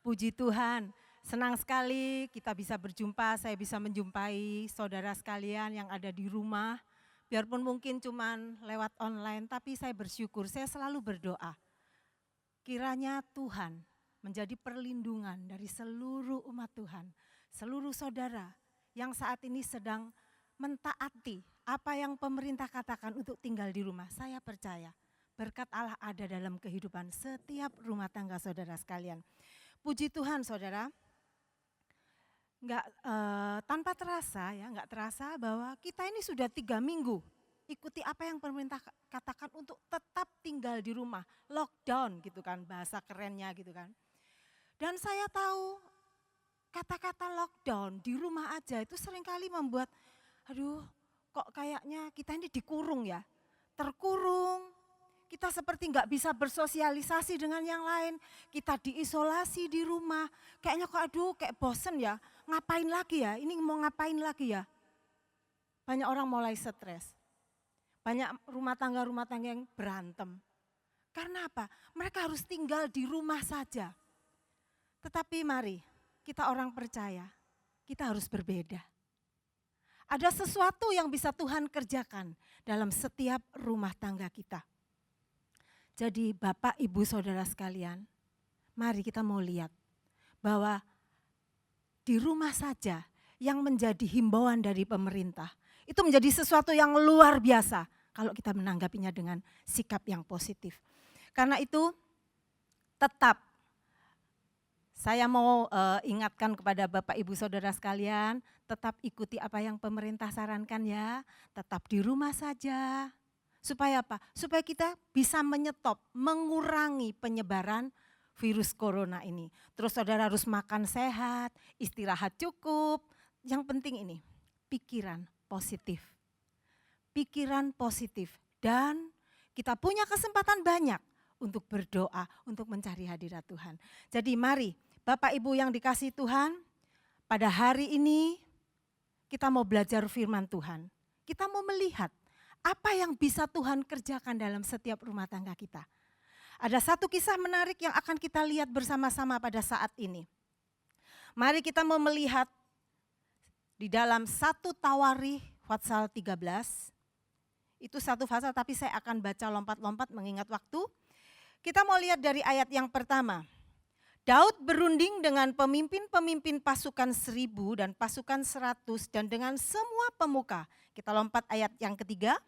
Puji Tuhan, senang sekali kita bisa berjumpa, saya bisa menjumpai saudara sekalian yang ada di rumah. Biarpun mungkin cuman lewat online, tapi saya bersyukur, saya selalu berdoa. Kiranya Tuhan menjadi perlindungan dari seluruh umat Tuhan, seluruh saudara yang saat ini sedang mentaati apa yang pemerintah katakan untuk tinggal di rumah. Saya percaya berkat Allah ada dalam kehidupan setiap rumah tangga saudara sekalian. Puji Tuhan saudara, tanpa terasa ya, nggak terasa bahwa kita ini sudah 3 minggu ikuti apa yang pemerintah katakan untuk tetap tinggal di rumah, lockdown gitu kan bahasa kerennya gitu kan. Dan saya tahu kata-kata lockdown di rumah aja itu seringkali membuat, aduh kok kayaknya kita ini dikurung ya, terkurung. Kita seperti nggak bisa bersosialisasi dengan yang lain, kita diisolasi di rumah, kayaknya kok aduh kayak bosen ya, ngapain lagi ya, ini mau ngapain lagi ya. Banyak orang mulai stres, banyak rumah tangga yang berantem. Karena apa? Mereka harus tinggal di rumah saja. Tetapi mari, kita orang percaya, kita harus berbeda. Ada sesuatu yang bisa Tuhan kerjakan dalam setiap rumah tangga kita. Jadi Bapak, Ibu, Saudara sekalian, mari kita mau lihat bahwa di rumah saja yang menjadi himbauan dari pemerintah, itu menjadi sesuatu yang luar biasa kalau kita menanggapinya dengan sikap yang positif. Karena itu tetap saya mau ingatkan kepada Bapak, Ibu, Saudara sekalian, tetap ikuti apa yang pemerintah sarankan ya, tetap di rumah saja. Supaya apa? Supaya kita bisa menyetop, mengurangi penyebaran virus corona ini. Terus saudara harus makan sehat, istirahat cukup. Yang penting ini, pikiran positif. Pikiran positif dan kita punya kesempatan banyak untuk berdoa, untuk mencari hadirat Tuhan. Jadi mari Bapak Ibu yang dikasihi Tuhan, pada hari ini kita mau belajar firman Tuhan. Kita mau melihat apa yang bisa Tuhan kerjakan dalam setiap rumah tangga kita. Ada satu kisah menarik yang akan kita lihat bersama-sama pada saat ini. Mari kita mau melihat di dalam 1 Tawarikh pasal 13. Itu satu pasal tapi saya akan baca lompat-lompat mengingat waktu. Kita mau lihat dari ayat yang pertama. Daud berunding dengan pemimpin-pemimpin pasukan 1000 dan pasukan 100 dan dengan semua pemuka. Kita lompat ayat yang ketiga.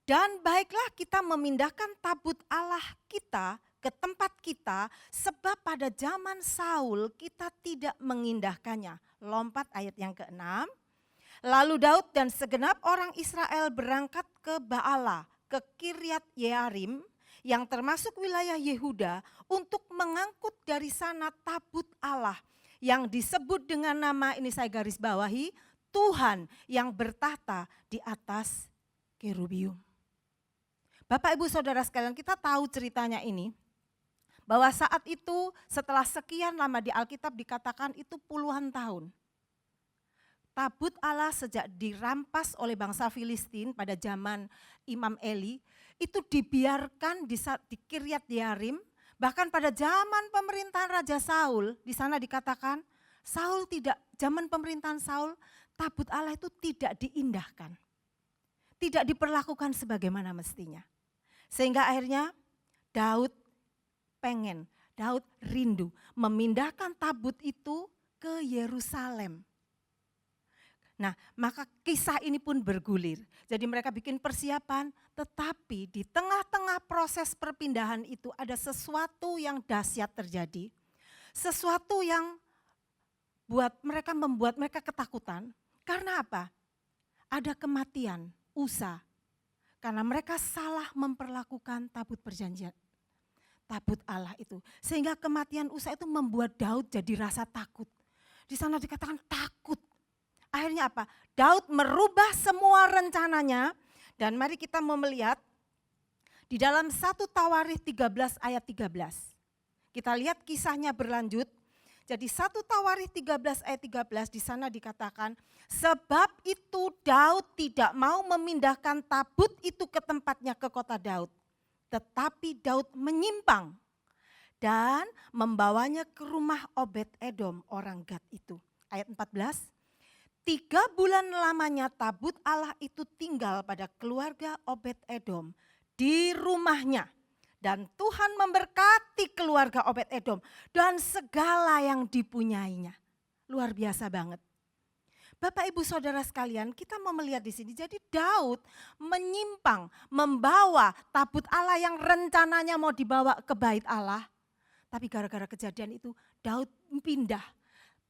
Dan baiklah kita memindahkan tabut Allah kita ke tempat kita, sebab pada zaman Saul kita tidak mengindahkannya. Lompat ayat yang ke-6. Lalu Daud dan segenap orang Israel berangkat ke Baala, ke Kiryat Yearim, yang termasuk wilayah Yehuda, untuk mengangkut dari sana tabut Allah, yang disebut dengan nama, ini saya garis bawahi, Tuhan yang bertahta di atas kerubium. Bapak Ibu Saudara sekalian, kita tahu ceritanya ini, bahwa saat itu setelah sekian lama di Alkitab dikatakan itu puluhan tahun. Tabut Allah sejak dirampas oleh bangsa Filistin pada zaman Imam Eli, itu dibiarkan di Kiryat Yearim, bahkan pada zaman pemerintahan Raja Saul, di sana dikatakan zaman pemerintahan Saul, tabut Allah itu tidak diindahkan. Tidak diperlakukan sebagaimana mestinya. Sehingga akhirnya Daud rindu memindahkan tabut itu ke Yerusalem. Nah, maka kisah ini pun bergulir. Jadi mereka bikin persiapan, tetapi di tengah-tengah proses perpindahan itu ada sesuatu yang dahsyat terjadi. Sesuatu yang membuat mereka ketakutan. Karena apa? Ada kematian Usa. Karena mereka salah memperlakukan tabut perjanjian. Tabut Allah itu. Sehingga kematian Usa itu membuat Daud jadi rasa takut. Di sana dikatakan takut. Akhirnya apa? Daud merubah semua rencananya dan mari kita mau melihat di dalam 1 Tawarikh 13 ayat 13. Kita lihat kisahnya berlanjut. Jadi 1 Tawarikh 13 ayat 13 di sana dikatakan, sebab itu Daud tidak mau memindahkan tabut itu ke tempatnya ke kota Daud. Tetapi Daud menyimpang dan membawanya ke rumah Obed-Edom orang Gad itu. Ayat 14, 3 bulan lamanya tabut Allah itu tinggal pada keluarga Obed-Edom di rumahnya. Dan Tuhan memberkati keluarga Obed-Edom dan segala yang dipunyainya. Luar biasa banget. Bapak Ibu Saudara sekalian, kita mau melihat di sini. Jadi Daud menyimpang, membawa tabut Allah yang rencananya mau dibawa ke bait Allah. Tapi gara-gara kejadian itu Daud pindah.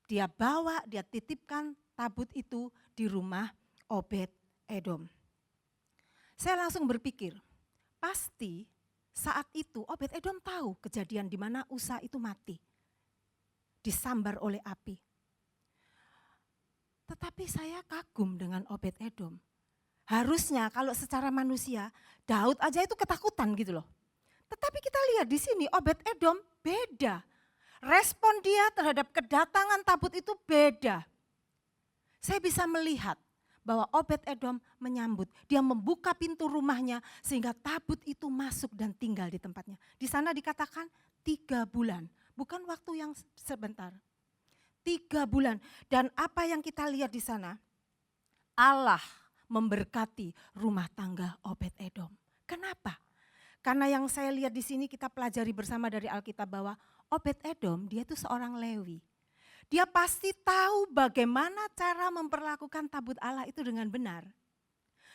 Dia bawa, dia titipkan tabut itu di rumah Obed-Edom. Saya langsung berpikir, pasti saat itu Obed-Edom tahu kejadian di mana Usa itu mati. Disambar oleh api. Tetapi saya kagum dengan Obed-Edom. Harusnya kalau secara manusia, Daud aja itu ketakutan gitu loh. Tetapi kita lihat di sini Obed-Edom beda. Respon dia terhadap kedatangan tabut itu beda. Saya bisa melihat bahwa Obed-Edom menyambut. Dia membuka pintu rumahnya sehingga tabut itu masuk dan tinggal di tempatnya. Di sana dikatakan 3 bulan, bukan waktu yang sebentar. 3 bulan. Dan apa yang kita lihat di sana? Allah memberkati rumah tangga Obed-Edom. Kenapa? Karena yang saya lihat di sini kita pelajari bersama dari Alkitab bahwa Obed-Edom dia itu seorang Lewi. Dia pasti tahu bagaimana cara memperlakukan tabut Allah itu dengan benar.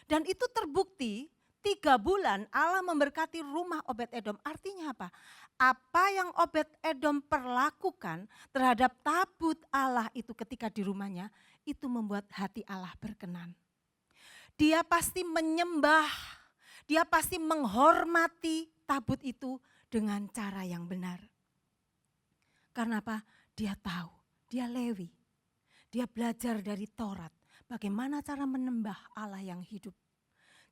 Dan itu terbukti 3 bulan Allah memberkati rumah Obed-Edom. Artinya apa? Apa yang Obed-Edom perlakukan terhadap tabut Allah itu ketika di rumahnya, itu membuat hati Allah berkenan. Dia pasti menyembah, dia pasti menghormati tabut itu dengan cara yang benar. Karena apa? Dia tahu, dia Lewi. Dia belajar dari Taurat, bagaimana cara menyembah Allah yang hidup.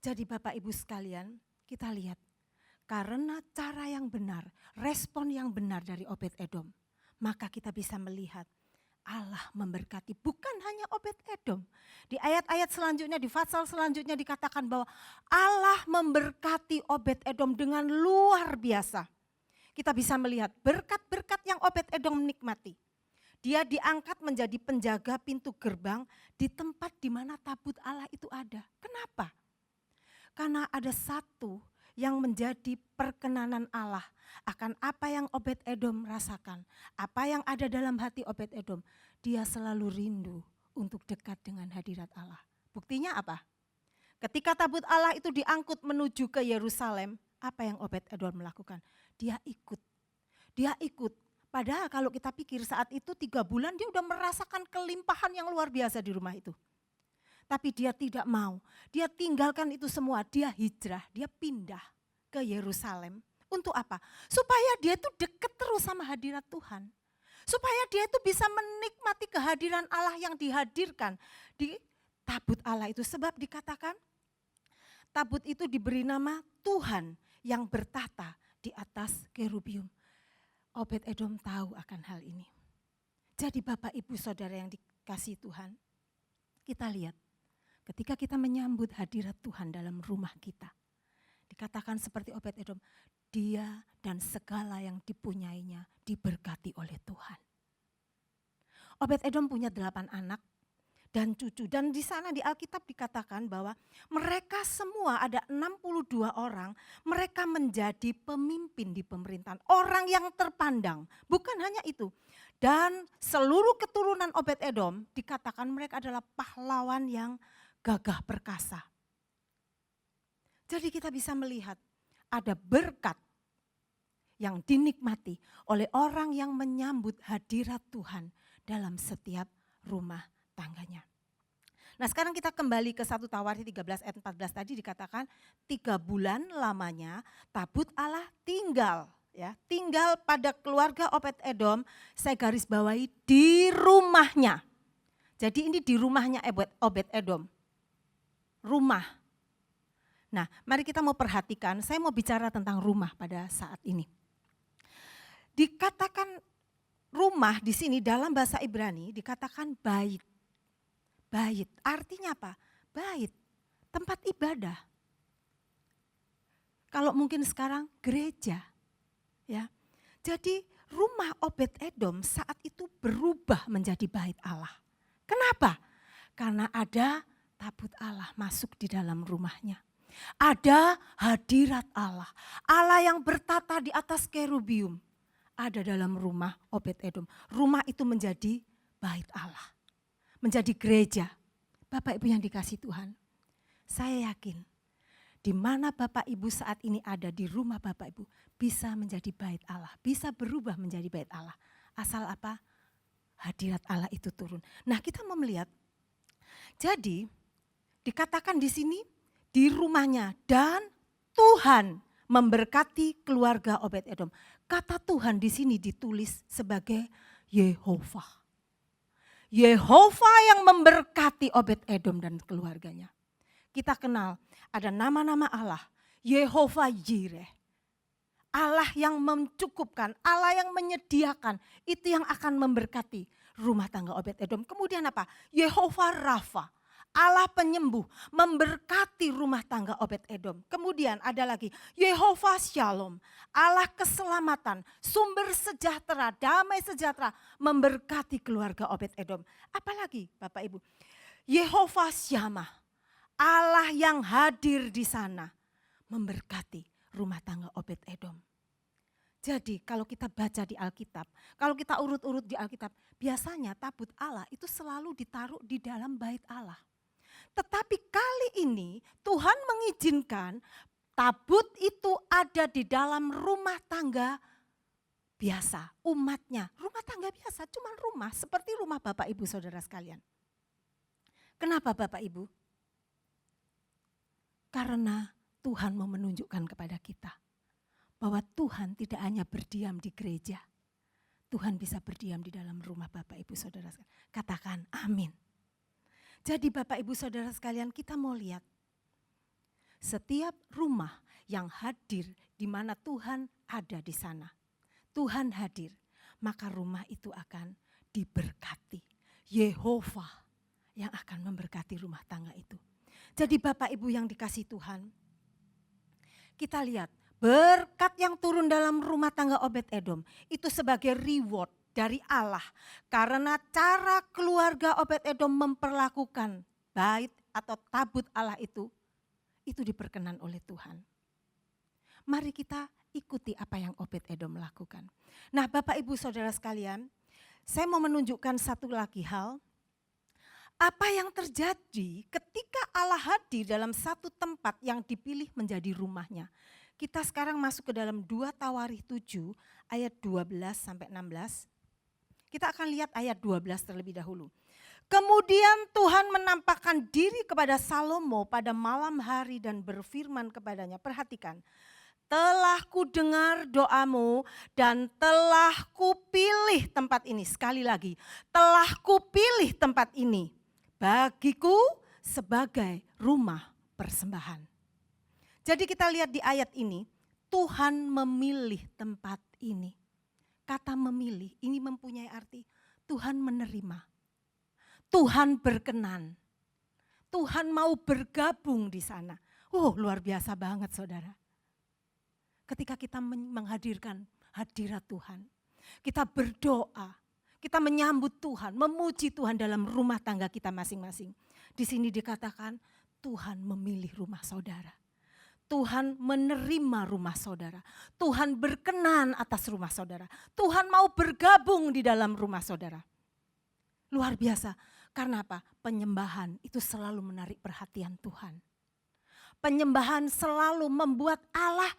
Jadi Bapak Ibu sekalian, kita lihat. Karena cara yang benar, respon yang benar dari Obed-Edom, maka kita bisa melihat Allah memberkati bukan hanya Obed-Edom. Di ayat-ayat selanjutnya, di pasal selanjutnya dikatakan bahwa Allah memberkati Obed-Edom dengan luar biasa. Kita bisa melihat berkat-berkat yang Obed-Edom nikmati. Dia diangkat menjadi penjaga pintu gerbang di tempat di mana tabut Allah itu ada. Kenapa? Karena ada satu yang menjadi perkenanan Allah akan apa yang Obed-Edom rasakan. Apa yang ada dalam hati Obed-Edom. Dia selalu rindu untuk dekat dengan hadirat Allah. Buktinya apa? Ketika tabut Allah itu diangkut menuju ke Yerusalem, apa yang Obed-Edom melakukan? Dia ikut. Dia ikut. Padahal kalau kita pikir saat itu 3 bulan dia udah merasakan kelimpahan yang luar biasa di rumah itu. Tapi dia tidak mau, dia tinggalkan itu semua, dia hijrah, dia pindah ke Yerusalem. Untuk apa? Supaya dia itu dekat terus sama hadirat Tuhan. Supaya dia itu bisa menikmati kehadiran Allah yang dihadirkan di tabut Allah itu. Sebab dikatakan tabut itu diberi nama Tuhan yang bertata di atas kerubium. Obed-Edom tahu akan hal ini. Jadi Bapak Ibu Saudara yang dikasihi Tuhan, kita lihat. Ketika kita menyambut hadirat Tuhan dalam rumah kita, dikatakan seperti Obed-Edom, dia dan segala yang dipunyainya diberkati oleh Tuhan. Obed-Edom punya 8 anak dan cucu. Dan di sana di Alkitab dikatakan bahwa mereka semua ada 62 orang, mereka menjadi pemimpin di pemerintahan. Orang yang terpandang, bukan hanya itu. Dan seluruh keturunan Obed-Edom dikatakan mereka adalah pahlawan yang gagah perkasa. Jadi kita bisa melihat ada berkat yang dinikmati oleh orang yang menyambut hadirat Tuhan dalam setiap rumah tangganya. Nah sekarang kita kembali ke 1 Tawarikh 13 ayat 14 tadi dikatakan 3 bulan lamanya tabut Allah tinggal. Ya, tinggal pada keluarga Obed-Edom, saya garis bawahi di rumahnya. Jadi ini di rumahnya Obed-Edom. Rumah. Nah, mari kita mau perhatikan, saya mau bicara tentang rumah pada saat ini. Dikatakan rumah di sini dalam bahasa Ibrani dikatakan bait. Bait, artinya apa? Bait, tempat ibadah. Kalau mungkin sekarang gereja. Ya. Jadi rumah Obed-Edom saat itu berubah menjadi bait Allah. Kenapa? Karena ada tabut Allah masuk di dalam rumahnya. Ada hadirat Allah. Allah yang bertata di atas kerubium. Ada dalam rumah Obed-Edom. Rumah itu menjadi bait Allah. Menjadi gereja. Bapak Ibu yang dikasih Tuhan. Saya yakin di mana Bapak Ibu saat ini ada di rumah Bapak Ibu bisa menjadi bait Allah. Bisa berubah menjadi bait Allah. Asal apa? Hadirat Allah itu turun. Nah, kita mau melihat. Jadi dikatakan di sini di rumahnya dan Tuhan memberkati keluarga Obed-Edom. Kata Tuhan di sini ditulis sebagai Yehova. Yehova yang memberkati Obed-Edom dan keluarganya. Kita kenal ada nama-nama Allah. Yehova Jireh. Allah yang mencukupkan, Allah yang menyediakan. Itu yang akan memberkati rumah tangga Obed-Edom. Kemudian apa? Yehova Rafa. Allah penyembuh memberkati rumah tangga Obed-Edom. Kemudian ada lagi Yehova Shalom, Allah keselamatan, sumber sejahtera, damai sejahtera memberkati keluarga Obed-Edom. Apalagi Bapak Ibu, Yehova Syamah, Allah yang hadir di sana memberkati rumah tangga Obed-Edom. Jadi kalau kita baca di Alkitab, kalau kita urut-urut di Alkitab, biasanya tabut Allah itu selalu ditaruh di dalam bait Allah. Tetapi kali ini Tuhan mengizinkan tabut itu ada di dalam rumah tangga biasa, umatnya. Rumah tangga biasa, cuma rumah seperti rumah Bapak Ibu Saudara sekalian. Kenapa Bapak Ibu? Karena Tuhan mau menunjukkan kepada kita bahwa Tuhan tidak hanya berdiam di gereja. Tuhan bisa berdiam di dalam rumah Bapak Ibu Saudara sekalian. Katakan amin. Jadi Bapak Ibu Saudara sekalian, kita mau lihat setiap rumah yang hadir di mana Tuhan ada di sana. Tuhan hadir, maka rumah itu akan diberkati. Yehova yang akan memberkati rumah tangga itu. Jadi Bapak Ibu yang dikasih Tuhan, kita lihat berkat yang turun dalam rumah tangga Obed-Edom itu sebagai reward dari Allah. Karena cara keluarga Obed-Edom memperlakukan bait atau tabut Allah itu diperkenan oleh Tuhan. Mari kita ikuti apa yang Obed-Edom lakukan. Nah Bapak Ibu Saudara sekalian, saya mau menunjukkan satu lagi hal. Apa yang terjadi ketika Allah hadir dalam satu tempat yang dipilih menjadi rumahnya. Kita sekarang masuk ke dalam 2 Tawarikh 7 ayat 12 sampai 16. Kita akan lihat ayat 12 terlebih dahulu. Kemudian Tuhan menampakkan diri kepada Salomo pada malam hari dan berfirman kepadanya. Perhatikan, telah ku dengar doamu dan telah ku pilih tempat ini. Sekali lagi, telah ku pilih tempat ini bagiku sebagai rumah persembahan. Jadi kita lihat di ayat ini, Tuhan memilih tempat ini. Kata memilih ini mempunyai arti Tuhan menerima, Tuhan berkenan, Tuhan mau bergabung di sana. Oh luar biasa banget saudara. Ketika kita menghadirkan hadirat Tuhan, kita berdoa, kita menyambut Tuhan, memuji Tuhan dalam rumah tangga kita masing-masing. Di sini dikatakan Tuhan memilih rumah saudara. Tuhan menerima rumah saudara. Tuhan berkenan atas rumah saudara. Tuhan mau bergabung di dalam rumah saudara. Luar biasa. Karena apa? Penyembahan itu selalu menarik perhatian Tuhan. Penyembahan selalu membuat Allah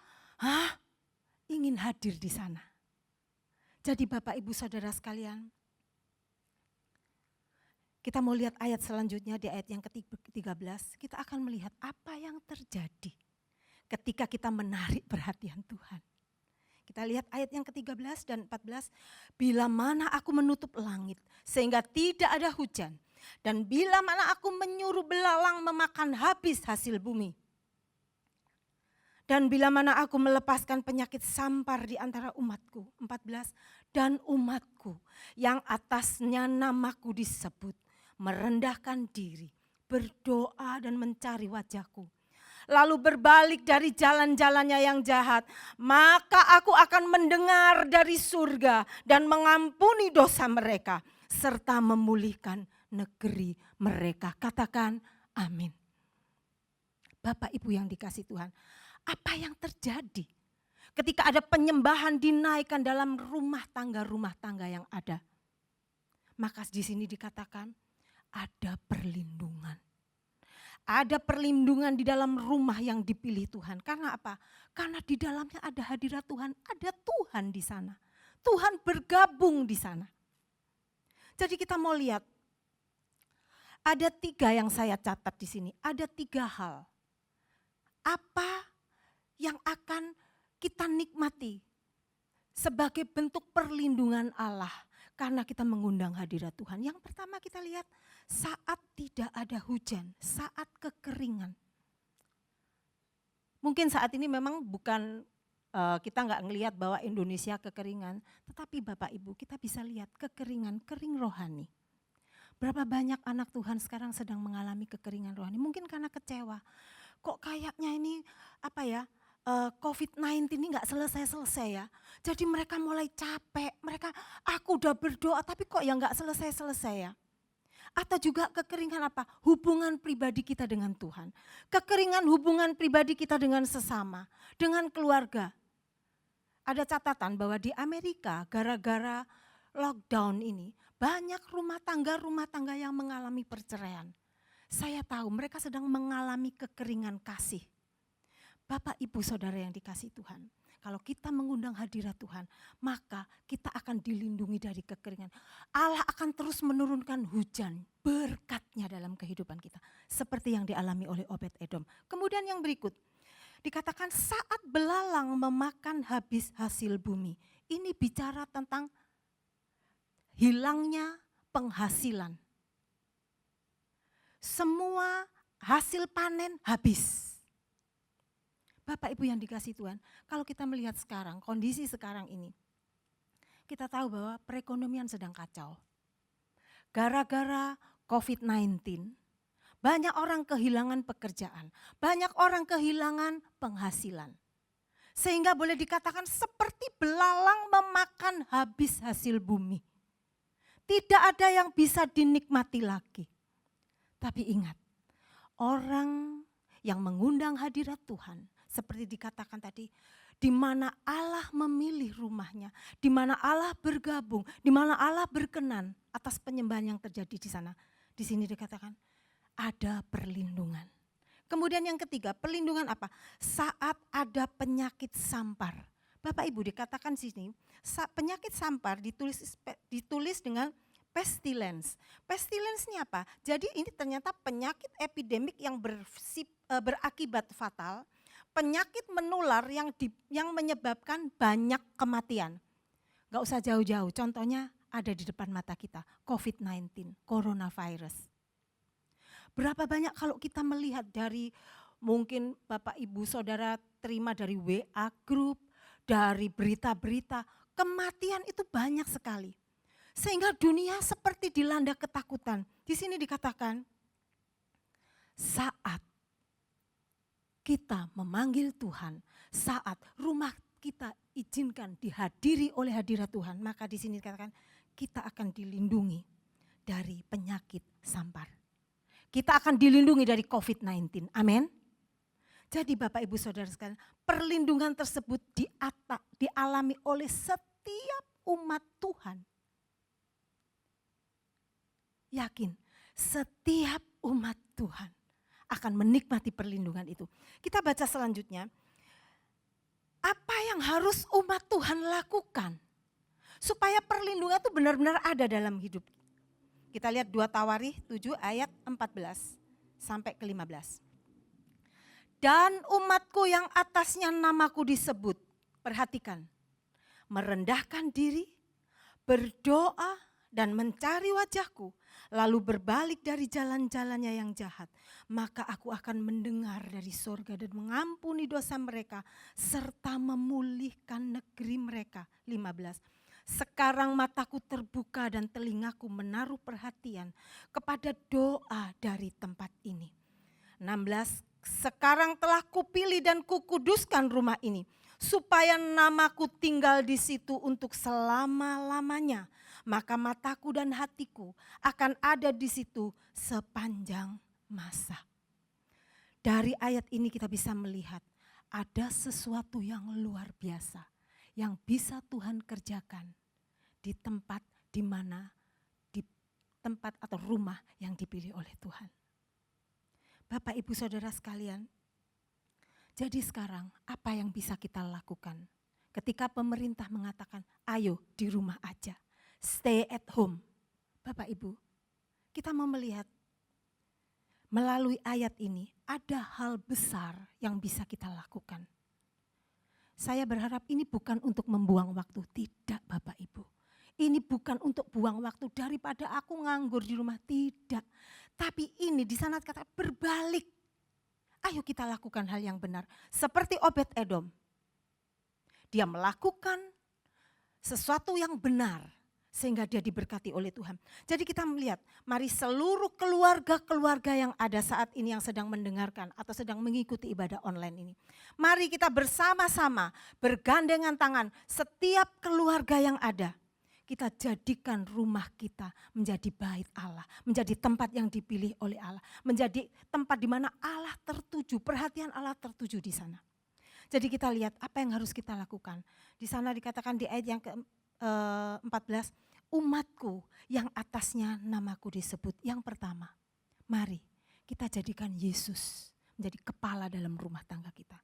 ingin hadir di sana. Jadi Bapak Ibu Saudara sekalian, kita mau lihat ayat selanjutnya di ayat yang ke-13. Kita akan melihat apa yang terjadi ketika kita menarik perhatian Tuhan. Kita lihat ayat yang ke-13 dan 14. Bila mana aku menutup langit sehingga tidak ada hujan. Dan bila mana aku menyuruh belalang memakan habis hasil bumi. Dan bila mana aku melepaskan penyakit sampar di antara umatku. 14. Dan umatku yang atasnya namaku disebut. Merendahkan diri, berdoa dan mencari wajahku. lalu berbalik dari jalan-jalannya yang jahat, maka aku akan mendengar dari surga dan mengampuni dosa mereka, serta memulihkan negeri mereka. Katakan amin. Bapak Ibu yang dikasihi Tuhan, apa yang terjadi ketika ada penyembahan dinaikkan dalam rumah tangga yang ada? Maka di sini dikatakan ada perlindungan. Ada perlindungan di dalam rumah yang dipilih Tuhan. Karena apa? Karena di dalamnya ada hadirat Tuhan, ada Tuhan di sana. Tuhan bergabung di sana. Jadi kita mau lihat, ada 3 yang saya catat di sini. Ada 3 hal. Apa yang akan kita nikmati sebagai bentuk perlindungan Allah karena kita mengundang hadirat Tuhan. Yang pertama kita lihat saat tidak ada hujan, saat kekeringan. Mungkin saat ini memang bukan kita nggak ngelihat bahwa Indonesia kekeringan, tetapi Bapak Ibu kita bisa lihat kekeringan, kering rohani. Berapa banyak anak Tuhan sekarang sedang mengalami kekeringan rohani, mungkin karena kecewa. Kok kayaknya ini COVID-19 ini nggak selesai-selesai ya. Jadi mereka mulai capek, aku udah berdoa tapi kok ya nggak selesai-selesai ya. Atau juga kekeringan apa? Hubungan pribadi kita dengan Tuhan. Kekeringan hubungan pribadi kita dengan sesama, dengan keluarga. Ada catatan bahwa di Amerika gara-gara lockdown ini banyak rumah tangga yang mengalami perceraian. Saya tahu mereka sedang mengalami kekeringan kasih. Bapak, Ibu, Saudara yang dikasihi Tuhan, kalau kita mengundang hadirat Tuhan, maka kita akan dilindungi dari kekeringan. Allah akan terus menurunkan hujan, berkat-Nya dalam kehidupan kita. Seperti yang dialami oleh Obed-Edom. Kemudian yang berikut, dikatakan saat belalang memakan habis hasil bumi. Ini bicara tentang hilangnya penghasilan. Semua hasil panen habis. Bapak Ibu yang dikasihi Tuhan, kalau kita melihat sekarang, kondisi sekarang ini, kita tahu bahwa perekonomian sedang kacau. Gara-gara COVID-19, banyak orang kehilangan pekerjaan, banyak orang kehilangan penghasilan. Sehingga boleh dikatakan seperti belalang memakan habis hasil bumi. Tidak ada yang bisa dinikmati lagi. Tapi ingat, orang yang mengundang hadirat Tuhan, seperti dikatakan tadi, di mana Allah memilih rumahnya, di mana Allah bergabung, di mana Allah berkenan atas penyembahan yang terjadi di sana. Di sini dikatakan ada perlindungan. Kemudian yang ketiga, perlindungan apa? Saat ada penyakit sampar. Bapak Ibu dikatakan di sini, penyakit sampar ditulis dengan pestilence. Pestilence ini apa? Jadi ini ternyata penyakit epidemik yang berakibat fatal, penyakit menular yang menyebabkan banyak kematian. Gak usah jauh-jauh, contohnya ada di depan mata kita, COVID-19, coronavirus. Berapa banyak kalau kita melihat dari mungkin Bapak Ibu Saudara terima dari WA group, dari berita-berita, kematian itu banyak sekali. Sehingga dunia seperti dilanda ketakutan. Di sini dikatakan, saat kita memanggil Tuhan, saat rumah kita izinkan dihadiri oleh hadirat Tuhan, maka di sini dikatakan kita akan dilindungi dari penyakit sampar. Kita akan dilindungi dari COVID-19. Amin. Jadi Bapak Ibu Saudara sekalian, perlindungan tersebut dialami oleh setiap umat Tuhan. Yakin, setiap umat Tuhan akan menikmati perlindungan itu. Kita baca selanjutnya, apa yang harus umat Tuhan lakukan supaya perlindungan itu benar-benar ada dalam hidup. Kita lihat 2 Tawarikh 7 ayat 14 sampai ke 15. Dan umatku yang atasnya namaku disebut, perhatikan, merendahkan diri, berdoa dan mencari wajahku, lalu berbalik dari jalan-jalannya yang jahat, maka aku akan mendengar dari sorga dan mengampuni dosa mereka, serta memulihkan negeri mereka. 15. Sekarang mataku terbuka dan telingaku menaruh perhatian kepada doa dari tempat ini. 16. sekarang telah kupilih dan kukuduskan rumah ini, supaya namaku tinggal di situ untuk selama-lamanya. Maka mataku dan hatiku akan ada di situ sepanjang masa. Dari ayat ini kita bisa melihat ada sesuatu yang luar biasa yang bisa Tuhan kerjakan di tempat di mana, di tempat atau rumah yang dipilih oleh Tuhan. Bapak, Ibu, Saudara sekalian, jadi sekarang apa yang bisa kita lakukan? Ketika pemerintah mengatakan, ayo di rumah aja, stay at home. Bapak, Ibu, kita mau melihat melalui ayat ini ada hal besar yang bisa kita lakukan. Saya berharap ini bukan untuk membuang waktu, tidak Bapak Ibu. Ini bukan untuk buang waktu daripada aku nganggur di rumah, tidak. Tapi ini di sana kata berbalik. Ayo kita lakukan hal yang benar. Seperti Obed Edom. Dia melakukan sesuatu yang benar sehingga dia diberkati oleh Tuhan. Jadi kita melihat, mari seluruh keluarga-keluarga yang ada saat ini yang sedang mendengarkan atau sedang mengikuti ibadah online ini. Mari kita bersama-sama bergandengan tangan setiap keluarga yang ada. Kita jadikan rumah kita menjadi bait Allah, menjadi tempat yang dipilih oleh Allah, menjadi tempat di mana Allah tertuju, perhatian Allah tertuju di sana. Jadi kita lihat apa yang harus kita lakukan. Di sana dikatakan di ayat yang ke-14, umatku yang atasnya namaku disebut. Yang pertama, mari kita jadikan Yesus menjadi kepala dalam rumah tangga kita.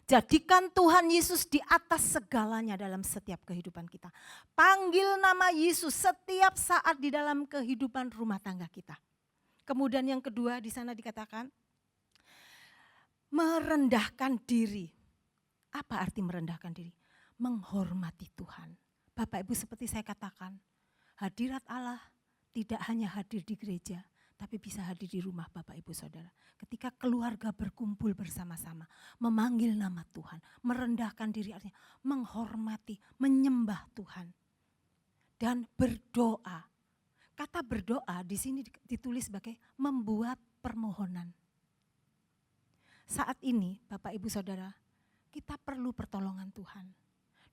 Jadikan Tuhan Yesus di atas segalanya dalam setiap kehidupan kita. Panggil nama Yesus setiap saat di dalam kehidupan rumah tangga kita. Kemudian yang kedua di sana dikatakan merendahkan diri. Apa arti merendahkan diri? Menghormati Tuhan. Bapak Ibu, seperti saya katakan, hadirat Allah tidak hanya hadir di gereja, tapi bisa hadir di rumah Bapak Ibu Saudara. Ketika keluarga berkumpul bersama-sama, memanggil nama Tuhan, merendahkan diri artinya menghormati, menyembah Tuhan. Dan berdoa. Kata berdoa di sini ditulis sebagai membuat permohonan. Saat ini Bapak Ibu Saudara, kita perlu pertolongan Tuhan.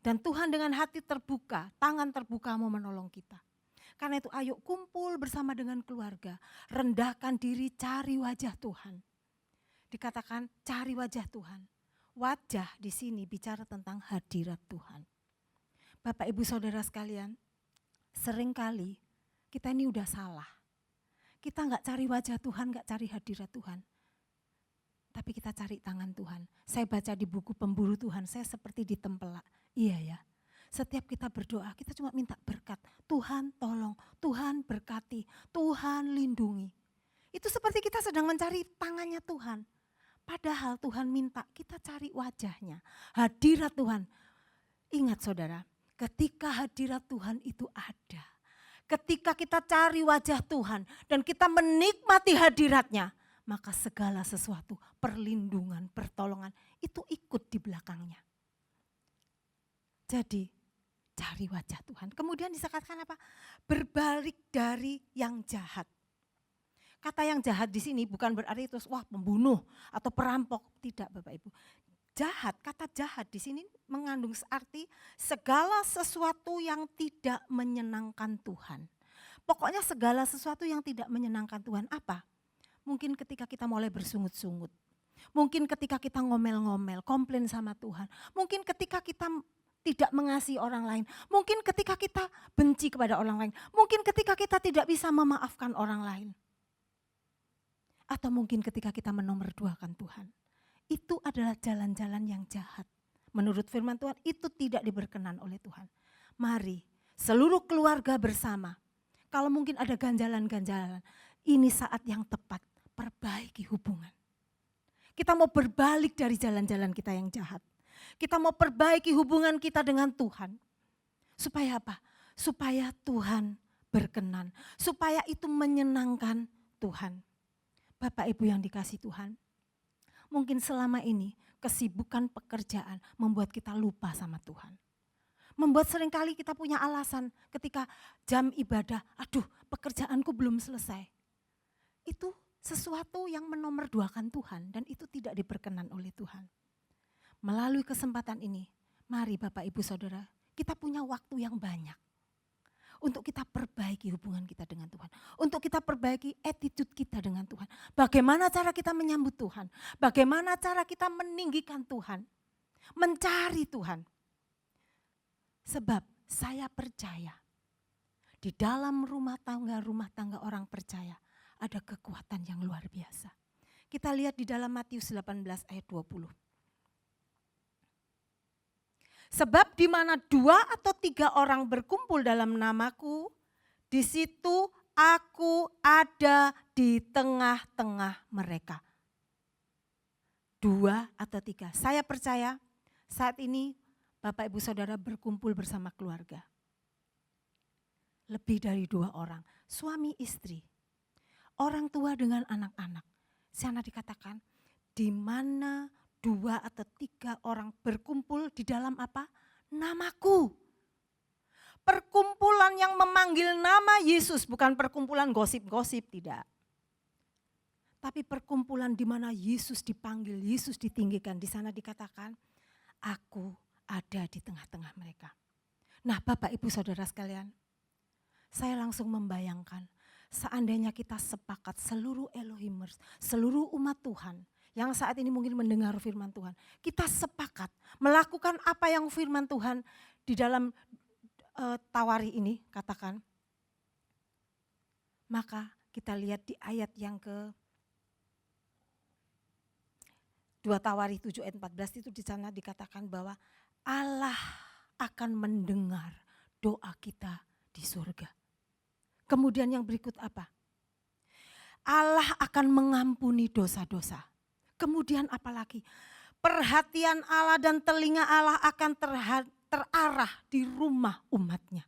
Dan Tuhan dengan hati terbuka, tangan terbuka mau menolong kita. Karena itu ayo kumpul bersama dengan keluarga, rendahkan diri, cari wajah Tuhan. Dikatakan cari wajah Tuhan. Wajah di sini bicara tentang hadirat Tuhan. Bapak Ibu Saudara sekalian, seringkali kita ini udah salah. Kita enggak cari wajah Tuhan, enggak cari hadirat Tuhan. Tapi kita cari tangan Tuhan. Saya baca di buku Pemburu Tuhan, saya seperti ditempelak. Iya ya, setiap kita berdoa, kita cuma minta berkat. Tuhan tolong, Tuhan berkati, Tuhan lindungi. Itu seperti kita sedang mencari tangannya Tuhan. Padahal Tuhan minta kita cari wajahnya, hadirat Tuhan. Ingat saudara, ketika hadirat Tuhan itu ada. Ketika kita cari wajah Tuhan dan kita menikmati hadiratnya, maka segala sesuatu, perlindungan, pertolongan, itu ikut di belakangnya. Jadi, cari wajah Tuhan. Kemudian disakatakan apa? Berbalik dari yang jahat. Kata yang jahat di sini bukan berarti itu wah pembunuh atau perampok. Tidak Bapak Ibu. Jahat, kata jahat di sini mengandung arti segala sesuatu yang tidak menyenangkan Tuhan. Pokoknya segala sesuatu yang tidak menyenangkan Tuhan apa? Mungkin ketika kita mulai bersungut-sungut. Mungkin ketika kita ngomel-ngomel, komplain sama Tuhan. Mungkin ketika kita tidak mengasihi orang lain. Mungkin ketika kita benci kepada orang lain. Mungkin ketika kita tidak bisa memaafkan orang lain. Atau mungkin ketika kita menomorduakan Tuhan. Itu adalah jalan-jalan yang jahat. Menurut firman Tuhan itu tidak diberkenan oleh Tuhan. Mari seluruh keluarga bersama. Kalau mungkin ada ganjalan-ganjalan. Ini saat yang tepat. Perbaiki hubungan. Kita mau berbalik dari jalan-jalan kita yang jahat. Kita mau perbaiki hubungan kita dengan Tuhan. Supaya apa? Supaya Tuhan berkenan. Supaya itu menyenangkan Tuhan. Bapak Ibu yang dikasihi Tuhan. Mungkin selama ini kesibukan pekerjaan membuat kita lupa sama Tuhan. Membuat seringkali kita punya alasan ketika jam ibadah, aduh pekerjaanku belum selesai. Itu sesuatu yang menomorduakan Tuhan dan itu tidak diperkenan oleh Tuhan. Melalui kesempatan ini, mari Bapak Ibu Saudara, kita punya waktu yang banyak untuk kita perbaiki hubungan kita dengan Tuhan. Untuk kita perbaiki attitude kita dengan Tuhan. Bagaimana cara kita menyambut Tuhan. Bagaimana cara kita meninggikan Tuhan. Mencari Tuhan. Sebab saya percaya di dalam rumah tangga orang percaya ada kekuatan yang luar biasa. Kita lihat di dalam Matius 18 ayat 20. Sebab di mana 2 atau 3 orang berkumpul dalam namaku, di situ aku ada di tengah-tengah mereka. 2 atau 3. Saya percaya saat ini Bapak Ibu Saudara berkumpul bersama keluarga. Lebih dari 2 orang, suami istri, orang tua dengan anak-anak. Sana dikatakan di mana 2 atau 3 orang berkumpul di dalam apa? Namaku. Perkumpulan yang memanggil nama Yesus, bukan perkumpulan gosip-gosip, tidak. Tapi perkumpulan di mana Yesus dipanggil, Yesus ditinggikan. Di sana dikatakan, aku ada di tengah-tengah mereka. Nah Bapak Ibu Saudara sekalian, saya langsung membayangkan, seandainya kita sepakat seluruh Elohimers, seluruh umat Tuhan, yang saat ini mungkin mendengar firman Tuhan. Kita sepakat melakukan apa yang firman Tuhan di dalam Tawari ini katakan. Maka kita lihat di ayat yang ke 2 Tawari 7 ayat 14 itu di sana dikatakan bahwa Allah akan mendengar doa kita di surga. Kemudian yang berikut apa? Allah akan mengampuni dosa-dosa. Kemudian apalagi? Perhatian Allah dan telinga Allah akan terarah di rumah umatnya.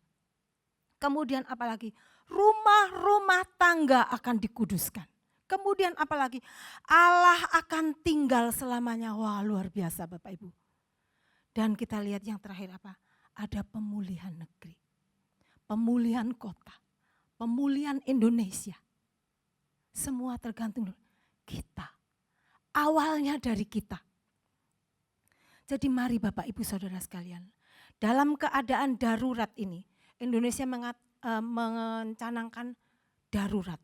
Kemudian apalagi? Rumah-rumah tangga akan dikuduskan. Kemudian apalagi? Allah akan tinggal selamanya. Wah luar biasa Bapak Ibu. Dan kita lihat yang terakhir apa? Ada pemulihan negeri. Pemulihan kota. Pemulihan Indonesia. Semua tergantung kita. Awalnya dari kita. Jadi mari Bapak Ibu Saudara sekalian, dalam keadaan darurat ini, Indonesia mencanangkan darurat.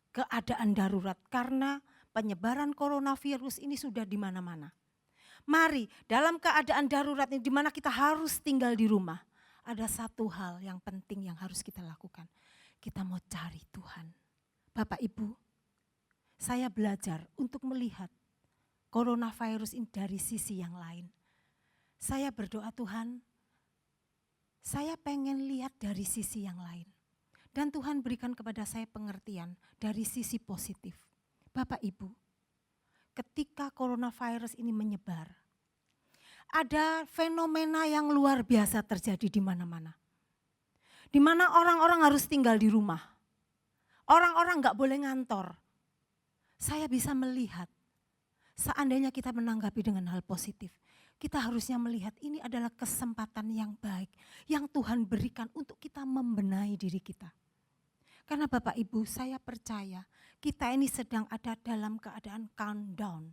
Keadaan darurat karena penyebaran coronavirus ini sudah di mana-mana. Mari dalam keadaan darurat ini di mana kita harus tinggal di rumah, ada satu hal yang penting yang harus kita lakukan. Kita mau cari Tuhan. Bapak Ibu, saya belajar untuk melihat coronavirus ini dari sisi yang lain. Saya berdoa Tuhan, saya pengen lihat dari sisi yang lain. Dan Tuhan berikan kepada saya pengertian dari sisi positif. Bapak Ibu, ketika coronavirus ini menyebar, ada fenomena yang luar biasa terjadi di mana-mana. Di mana orang-orang harus tinggal di rumah. Orang-orang gak boleh ngantor. Saya bisa melihat, seandainya kita menanggapi dengan hal positif, kita harusnya melihat ini adalah kesempatan yang baik yang Tuhan berikan untuk kita membenahi diri kita. Karena Bapak Ibu, saya percaya kita ini sedang ada dalam keadaan countdown.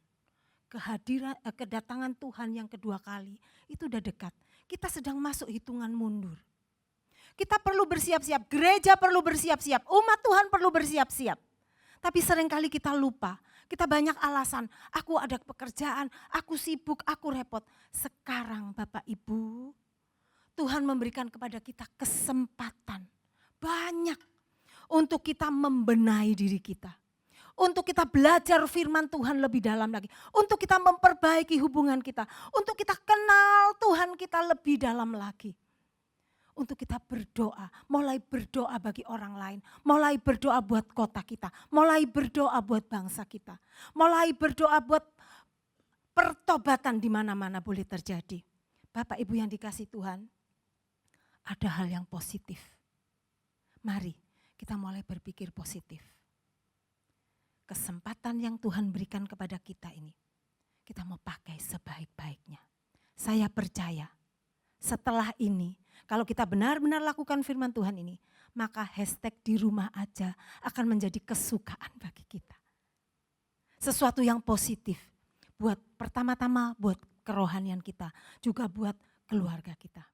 Kedatangan Tuhan yang kedua kali itu udah dekat. Kita sedang masuk hitungan mundur. Kita perlu bersiap-siap, gereja perlu bersiap-siap, umat Tuhan perlu bersiap-siap. Tapi seringkali kita lupa, kita banyak alasan, aku ada pekerjaan, aku sibuk, aku repot. Sekarang Bapak Ibu, Tuhan memberikan kepada kita kesempatan banyak untuk kita membenahi diri kita. Untuk kita belajar firman Tuhan lebih dalam lagi. Untuk kita memperbaiki hubungan kita. Untuk kita kenal Tuhan kita lebih dalam lagi. Untuk kita berdoa, mulai berdoa bagi orang lain. Mulai berdoa buat kota kita. Mulai berdoa buat bangsa kita. Mulai berdoa buat pertobatan di mana-mana boleh terjadi. Bapak Ibu yang dikasih Tuhan, ada hal yang positif. Mari kita mulai berpikir positif. Kesempatan yang Tuhan berikan kepada kita ini, kita mau pakai sebaik-baiknya. Saya percaya setelah ini, kalau kita benar-benar lakukan firman Tuhan ini, maka hashtag di rumah aja akan menjadi kesukaan bagi kita. sesuatu yang positif. Buat pertama-tama buat kerohanian kita, juga buat keluarga kita.